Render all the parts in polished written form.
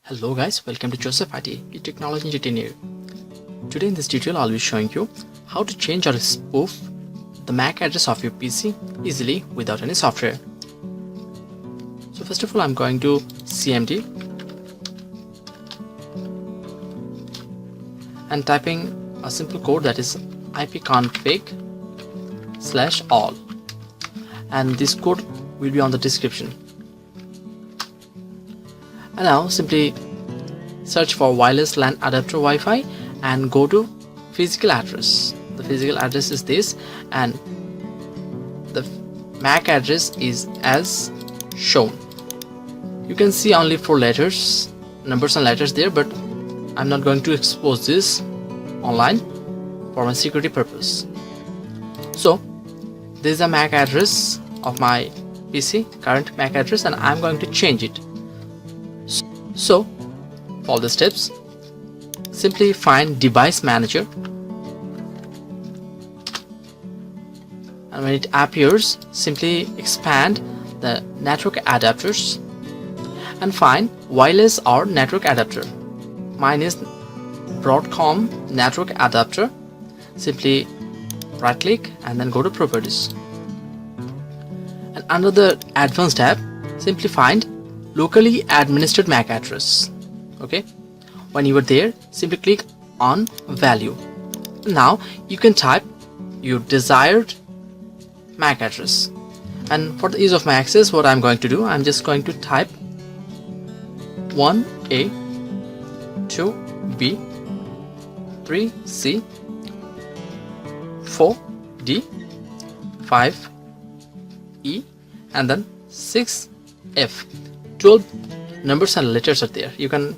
Hello guys, welcome to Joseph IT, your technology engineer. Today in this tutorial I'll be showing you how to change or spoof the MAC address of your PC easily without any software. So first of all I'm going to CMD and typing a simple code that is ipconfig/all, and this code will be on the description. And now simply search for wireless LAN adapter Wi-Fi and go to physical address. The physical address is this, and the MAC address is as shown. You can see only 4 letters, numbers and letters there, but I'm not going to expose this online for my security purpose. So this is the MAC address of my PC, current MAC address, and I'm going to change it. So follow the steps. Simply find device manager, and when it appears simply expand the network adapters and find wireless or network adapter. Mine is Broadcom network adapter. Simply right click and then go to properties, and under the advanced tab simply find locally administered MAC address. Okay, when you are there simply click on value. Now you can type your desired MAC address, and for the ease of my access what I'm going to do, I'm just going to type 1A 2B 3C 4D 5E and then 6F. 12 numbers and letters are there. You can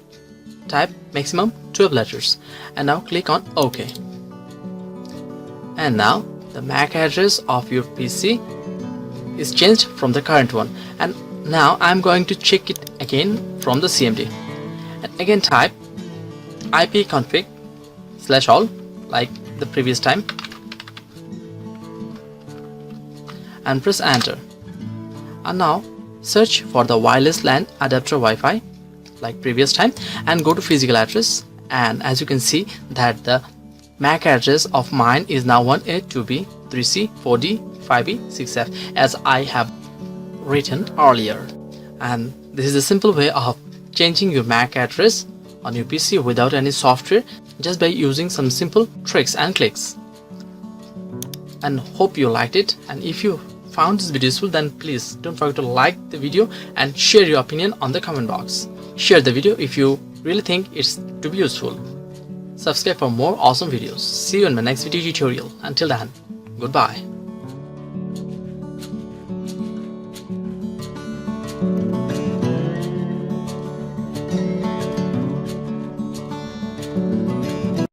type maximum 12 letters, and now click on OK. And now the MAC address of your PC is changed from the current one, and now I'm going to check it again from the CMD, and again type ipconfig/all like the previous time and press enter. And now search for the wireless LAN adapter Wi-Fi like previous time and go to physical address, and as you can see that the MAC address of mine is now 1A 2B 3C 4D 5E 6F as I have written earlier. And this is a simple way of changing your MAC address on your PC without any software, just by using some simple tricks and clicks. And hope you liked it, and if you found this video useful, then please don't forget to like the video and share your opinion on the comment box. Share the video if you really think it's to be useful. Subscribe for more awesome videos. See you in my next video tutorial. Until then, goodbye.